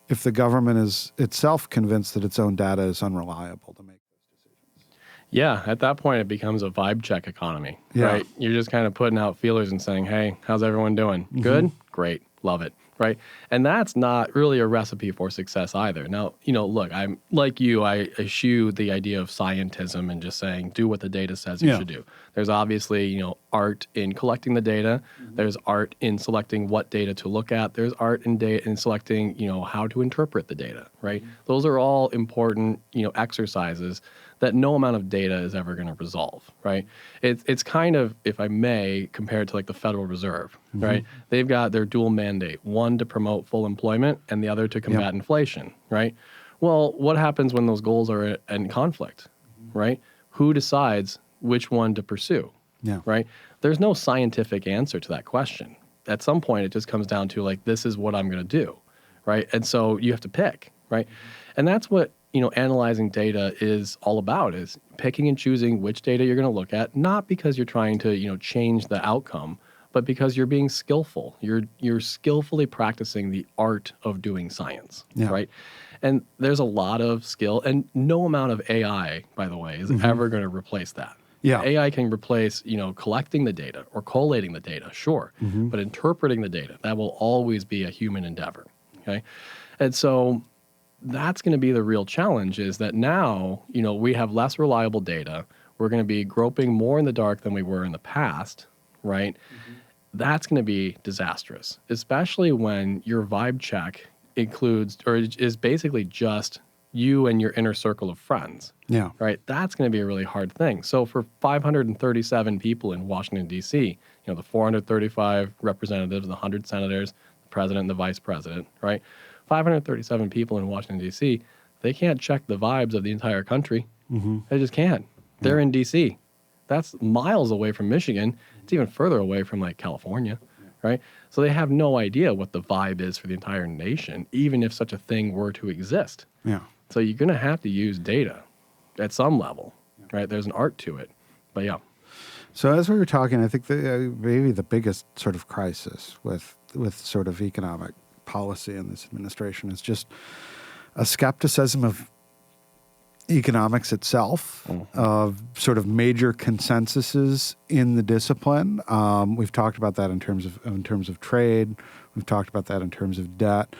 if the government is itself convinced that its own data is unreliable to make those decisions? Yeah, at that point, it becomes a vibe check economy, right? You're just kind of putting out feelers and saying, hey, how's everyone doing? Good? Great. Love it, right? And that's not really a recipe for success either. Now, look, I'm like you, I eschew the idea of scientism and just saying, do what the data says you should do. There's obviously, art in collecting the data. There's art in selecting what data to look at. There's art in selecting, how to interpret the data, right? Those are all important, exercises that no amount of data is ever going to resolve, right? It's kind of, if I may, compared to like the Federal Reserve, right? They've got their dual mandate, one to promote full employment and the other to combat inflation, right? Well, what happens when those goals are in conflict, right? Who decides which one to pursue, right? There's no scientific answer to that question. At some point, it just comes down to like, this is what I'm going to do, right? And so you have to pick, right? And that's what analyzing data is all about, is picking and choosing which data you're going to look at, not because you're trying to, change the outcome, but because you're being skillful. You're skillfully practicing the art of doing science, right? And there's a lot of skill, and no amount of AI, by the way, is ever going to replace that. Yeah. AI can replace, collecting the data or collating the data, sure, but interpreting the data, that will always be a human endeavor, okay? And so that's going to be the real challenge, is that now, we have less reliable data. We're going to be groping more in the dark than we were in the past, right? That's going to be disastrous, especially when your vibe check includes or is basically just you and your inner circle of friends. Yeah. Right? That's going to be a really hard thing. So for 537 people in Washington, D.C., the 435 representatives, the 100 senators, the president and the vice president, right? 537 people in Washington, D.C., they can't check the vibes of the entire country. They just can't. They're in D.C. That's miles away from Michigan. It's even further away from like California, right? So they have no idea what the vibe is for the entire nation, even if such a thing were to exist. Yeah. So you're going to have to use data at some level, right? There's an art to it, but yeah. So as we were talking, I think maybe the biggest sort of crisis with sort of economic policy in this administration is just a skepticism of economics itself, of sort of major consensuses in the discipline. We've talked about that in terms of trade. We've talked about that in terms of debt.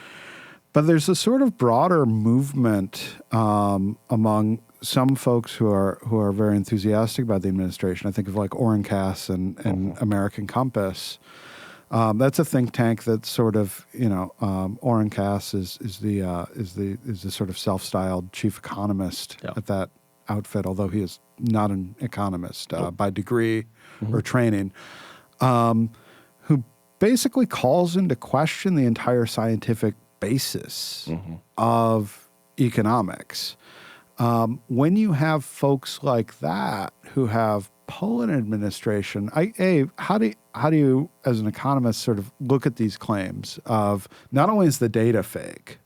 But there's a sort of broader movement among some folks who are very enthusiastic about the administration. I think of like Oren Cass and American Compass. That's a think tank that's sort of, Oren Cass is the sort of self-styled chief economist at that outfit, although he is not an economist by degree or training, who basically calls into question the entire scientific basis of economics. When you have folks like that who have Poland administration, how do you, as an economist, sort of look at these claims of not only is the data fake,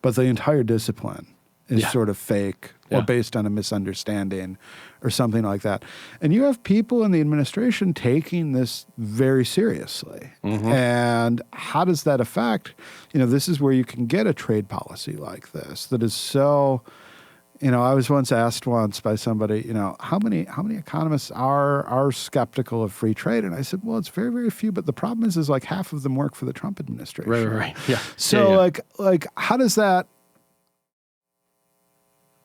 but the entire discipline is sort of fake or based on a misunderstanding or something like that. And you have people in the administration taking this very seriously. And how does that affect, this is where you can get a trade policy like this that is so, I was once asked by somebody, how many economists are skeptical of free trade? And I said, well, it's very, very few. But the problem is like half of them work for the Trump administration. Right. Yeah. So like how does that,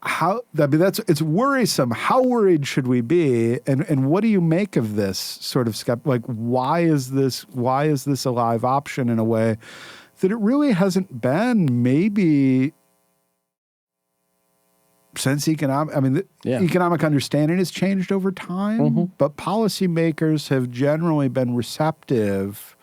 it's worrisome. How worried should we be? And what do you make of this sort of why is this a live option in a way that it really hasn't been maybe since economic understanding has changed over time, but policymakers have generally been receptive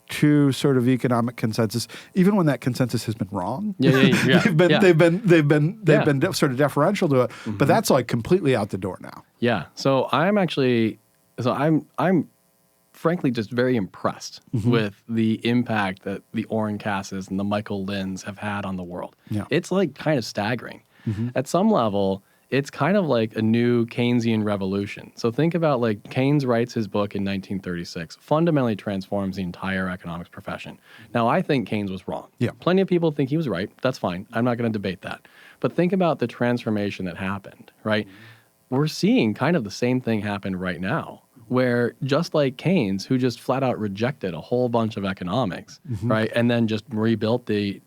to sort of economic consensus, even when that consensus has been wrong. They've been sort of deferential to it, but that's like completely out the door now. Yeah. So I'm frankly just very impressed with the impact that the Oren Casses and the Michael Linds have had on the world. Yeah. It's like kind of staggering. At some level, it's kind of like a new Keynesian revolution. So think about like Keynes writes his book in 1936, fundamentally transforms the entire economics profession. Now, I think Keynes was wrong. Yeah. Plenty of people think he was right. That's fine. I'm not going to debate that. But think about the transformation that happened, right? We're seeing kind of the same thing happen right now, where just like Keynes, who just flat out rejected a whole bunch of economics, right, and then just rebuilt the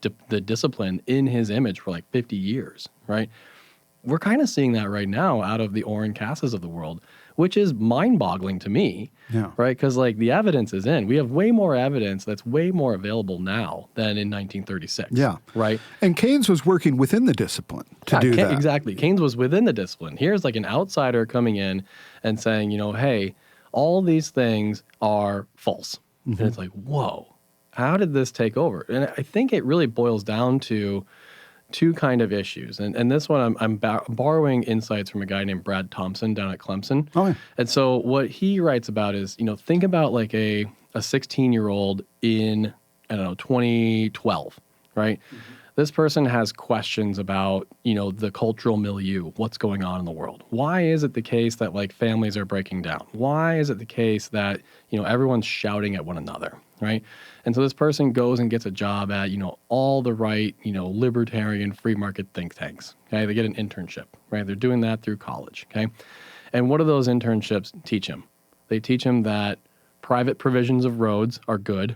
discipline in his image for like 50 years, right? We're kind of seeing that right now out of the Oren Casses of the world, which is mind-boggling to me, right? Because like the evidence is in. We have way more evidence that's way more available now than in 1936. Yeah. Right? And Keynes was working within the discipline to do that. Exactly. Keynes was within the discipline. Here's like an outsider coming in and saying, hey, all these things are false. And it's like, whoa, how did this take over? And I think it really boils down to two kind of issues. And this one, I'm borrowing insights from a guy named Brad Thompson down at Clemson. Oh, yeah. And so what he writes about is, think about like a 16-year-old in, 2012, right? This person has questions about, the cultural milieu, what's going on in the world. Why is it the case that like families are breaking down? Why is it the case that, everyone's shouting at one another, right? And so this person goes and gets a job at, all the right, libertarian free market think tanks, okay? They get an internship, right? They're doing that through college, okay? And what do those internships teach him? They teach him that private provisions of roads are good,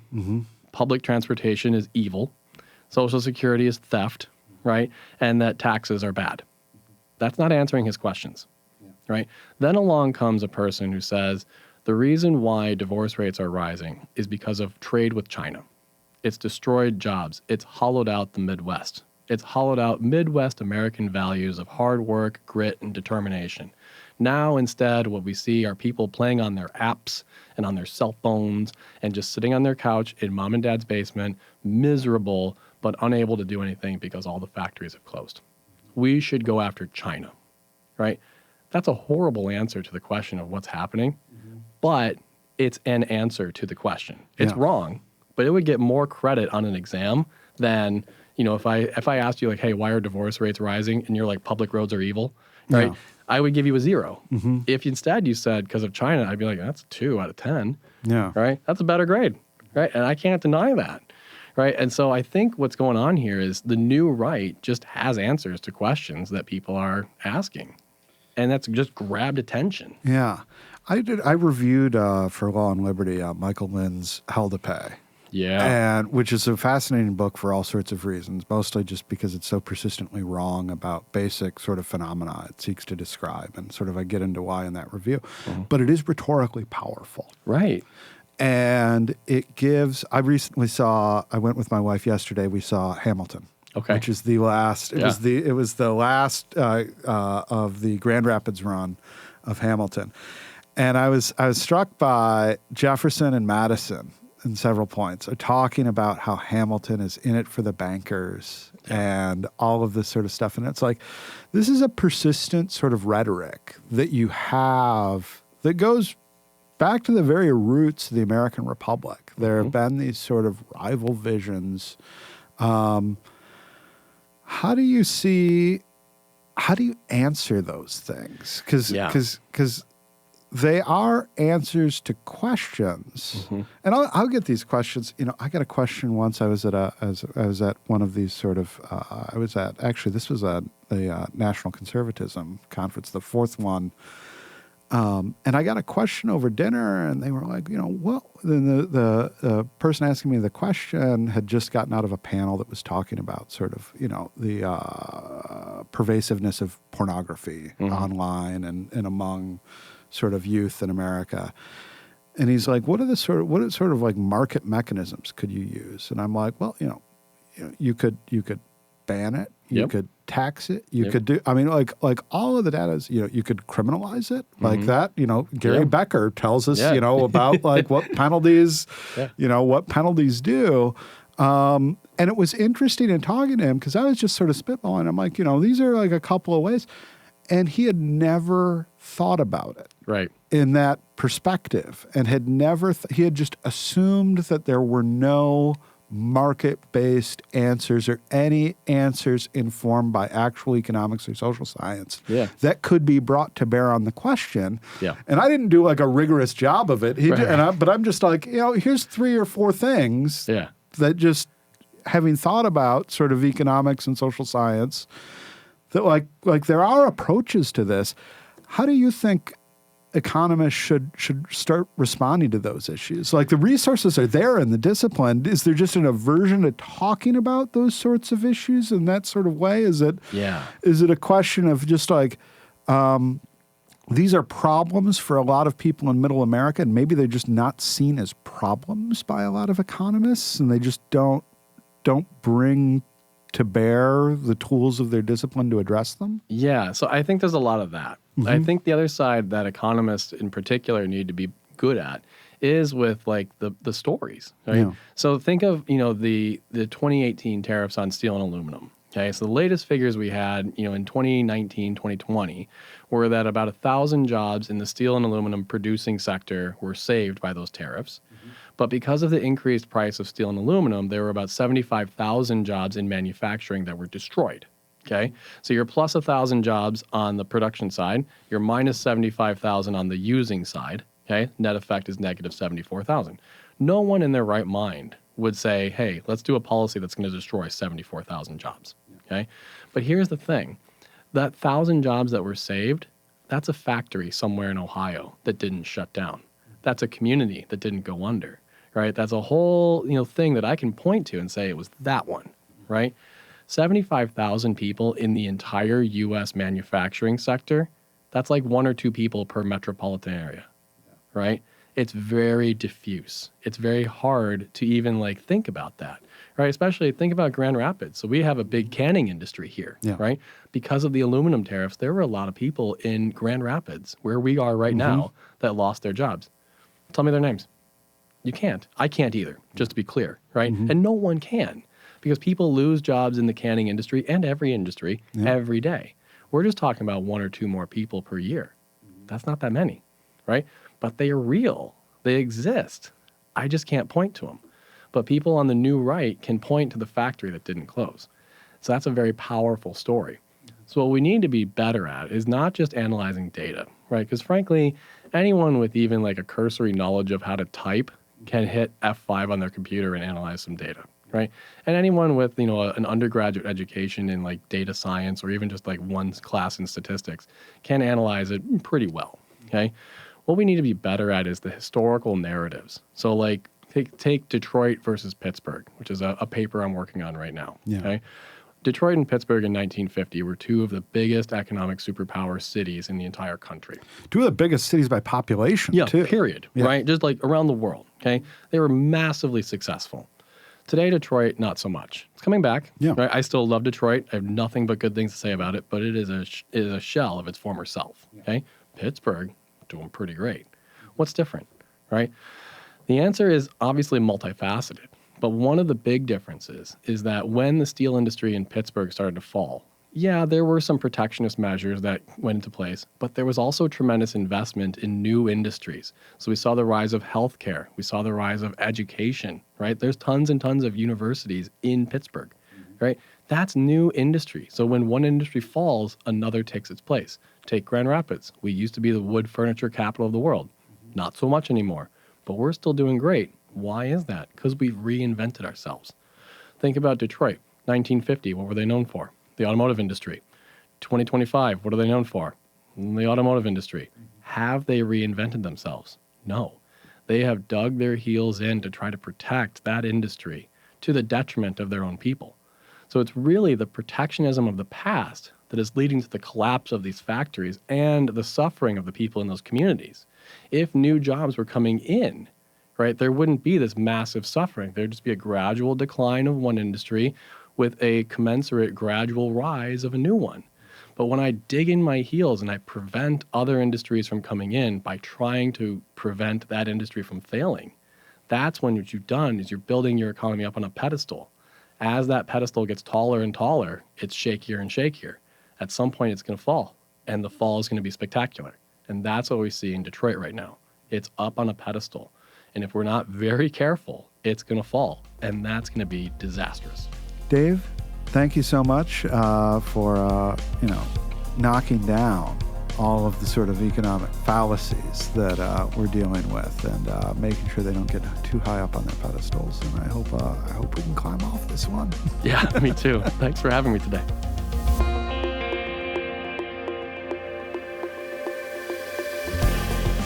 public transportation is evil, Social Security is theft, right? And that taxes are bad. That's not answering his questions, right? Then along comes a person who says, the reason why divorce rates are rising is because of trade with China. It's destroyed jobs. It's hollowed out the Midwest. It's hollowed out Midwest American values of hard work, grit, and determination. Now, instead, what we see are people playing on their apps and on their cell phones and just sitting on their couch in mom and dad's basement, miserable, but unable to do anything because all the factories have closed. We should go after China, right? That's a horrible answer to the question of what's happening, but it's an answer to the question. It's wrong, but it would get more credit on an exam than, if I asked you like, hey, why are divorce rates rising? And you're like, public roads are evil, right? Yeah. I would give you a 0. If instead you said because of China, I'd be like, that's 2 out of 10. Yeah. Right? That's a better grade, right? And I can't deny that. Right. And so I think what's going on here is the new right just has answers to questions that people are asking. And that's just grabbed attention. Yeah. I reviewed for Law and Liberty Michael Linds' Hell to Pay. Yeah. And which is a fascinating book for all sorts of reasons, mostly just because it's so persistently wrong about basic sort of phenomena it seeks to describe. And sort of I get into why in that review. But it is rhetorically powerful. Right. And it gives, I went with my wife yesterday, we saw Hamilton. Okay. Which is the last, it was the last of the Grand Rapids run of Hamilton. And I was struck by Jefferson and Madison in several points are talking about how Hamilton is in it for the bankers and all of this sort of stuff. And it's like, this is a persistent sort of rhetoric that you have that goes back to the very roots of the American Republic. There have been these sort of rival visions. How do you answer those things? Because they are answers to questions. And I'll get these questions. I got a question once. I was at one of these sort of, this was a National Conservatism conference, the fourth one. And I got a question over dinner, and they were like, what? Then the person asking me the question had just gotten out of a panel that was talking about sort of, the pervasiveness of pornography online and among sort of youth in America. And he's like, what sort of like market mechanisms could you use? And I'm like, well, you could ban it. You could tax it. You could do, like all of the data is, you could criminalize it like that. Gary Becker tells us, about like what penalties, what penalties do. And it was interesting in talking to him because I was just sort of spitballing. I'm like, these are like a couple of ways. And he had never thought about it in that perspective and had never, he had just assumed that there were no market-based answers or any answers informed by actual economics or social science that could be brought to bear on the question. And I didn't do like a rigorous job of it. But I'm just like, here's 3 or 4 things that just having thought about sort of economics and social science that like there are approaches to this. How do you think economists should start responding to those issues? Like the resources are there in the discipline. Is there just an aversion to talking about those sorts of issues in that sort of way? Is it a question of just like these are problems for a lot of people in middle America and maybe they're just not seen as problems by a lot of economists and they just don't bring to bear the tools of their discipline to address them? Yeah, so I think there's a lot of that. I think the other side that economists in particular need to be good at is with like the stories, right? So think of, the 2018 tariffs on steel and aluminum. Okay, so the latest figures we had, in 2019, 2020, were that about 1,000 jobs in the steel and aluminum producing sector were saved by those tariffs. But because of the increased price of steel and aluminum, there were about 75,000 jobs in manufacturing that were destroyed. Okay, so you're plus 1,000 jobs on the production side, you're minus 75,000 on the using side. Okay, net effect is negative 74,000. No one in their right mind would say, hey, let's do a policy that's going to destroy 74,000 jobs. Okay, but here's the thing: that 1,000 jobs that were saved, that's a factory somewhere in Ohio that didn't shut down. That's a community that didn't go under. Right, that's a whole thing that I can point to and say it was that one. Right. 75,000 people in the entire U.S. manufacturing sector, that's like 1 or 2 people per metropolitan area, right? It's very diffuse. It's very hard to even like think about that, right? Especially think about Grand Rapids. So we have a big canning industry here, right? Because of the aluminum tariffs, there were a lot of people in Grand Rapids, where we are right now, that lost their jobs. Tell me their names. You can't. I can't either, just to be clear, right? And no one can. Because people lose jobs in the canning industry and every industry every day. We're just talking about 1 or 2 more people per year. That's not that many, right? But they are real. They exist. I just can't point to them. But people on the new right can point to the factory that didn't close. So that's a very powerful story. So what we need to be better at is not just analyzing data, right? Because frankly, anyone with even like a cursory knowledge of how to type can hit F5 on their computer and analyze some data. Right. And anyone with, an undergraduate education in like data science or even just like one class in statistics can analyze it pretty well. Okay. What we need to be better at is the historical narratives. So like take Detroit versus Pittsburgh, which is a paper I'm working on right now. Okay. Detroit and Pittsburgh in 1950 were 2 of the biggest economic superpower cities in the entire country. 2 of the biggest cities by population, too. Period. Right. Just like around the world. Okay. They were massively successful. Today, Detroit, not so much. It's coming back. Right? I still love Detroit. I have nothing but good things to say about it, but it is a shell of its former self. Okay, Pittsburgh, doing pretty great. What's different, right? The answer is obviously multifaceted, but one of the big differences is that when the steel industry in Pittsburgh started to fall, Yeah, there were some protectionist measures that went into place, but there was also tremendous investment in new industries. So we saw the rise of healthcare. We saw the rise of education, right? There's tons and tons of universities in Pittsburgh, right? That's new industry. So when one industry falls, another takes its place. Take Grand Rapids. We used to be the wood furniture capital of the world. Not so much anymore, but we're still doing great. Why is that? Because we've reinvented ourselves. Think about Detroit, 1950. What were they known for? The automotive industry. 2025, what are they known for? The automotive industry. Have they reinvented themselves? No. They have dug their heels in to try to protect that industry to the detriment of their own people. So it's really the protectionism of the past that is leading to the collapse of these factories and the suffering of the people in those communities. If new jobs were coming in, right, there wouldn't be this massive suffering. There'd just be a gradual decline of one industry with a commensurate gradual rise of a new one. But when I dig in my heels and I prevent other industries from coming in by trying to prevent that industry from failing, that's when what you've done is you're building your economy up on a pedestal. As that pedestal gets taller and taller, it's shakier and shakier. At some point, it's going to fall, and the fall is going to be spectacular. And that's what we see in Detroit right now. It's up on a pedestal. And if we're not very careful, it's going to fall, and that's going to be disastrous. Dave, thank you so much for knocking down all of the sort of economic fallacies that we're dealing with, and making sure they don't get too high up on their pedestals. And I hope we can climb off this one. Yeah, me too. Thanks for having me today.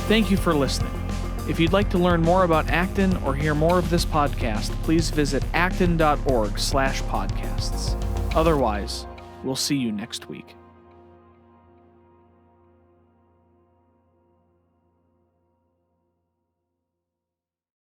Thank you for listening. If you'd like to learn more about Acton or hear more of this podcast, please visit acton.org/podcasts. Otherwise, we'll see you next week.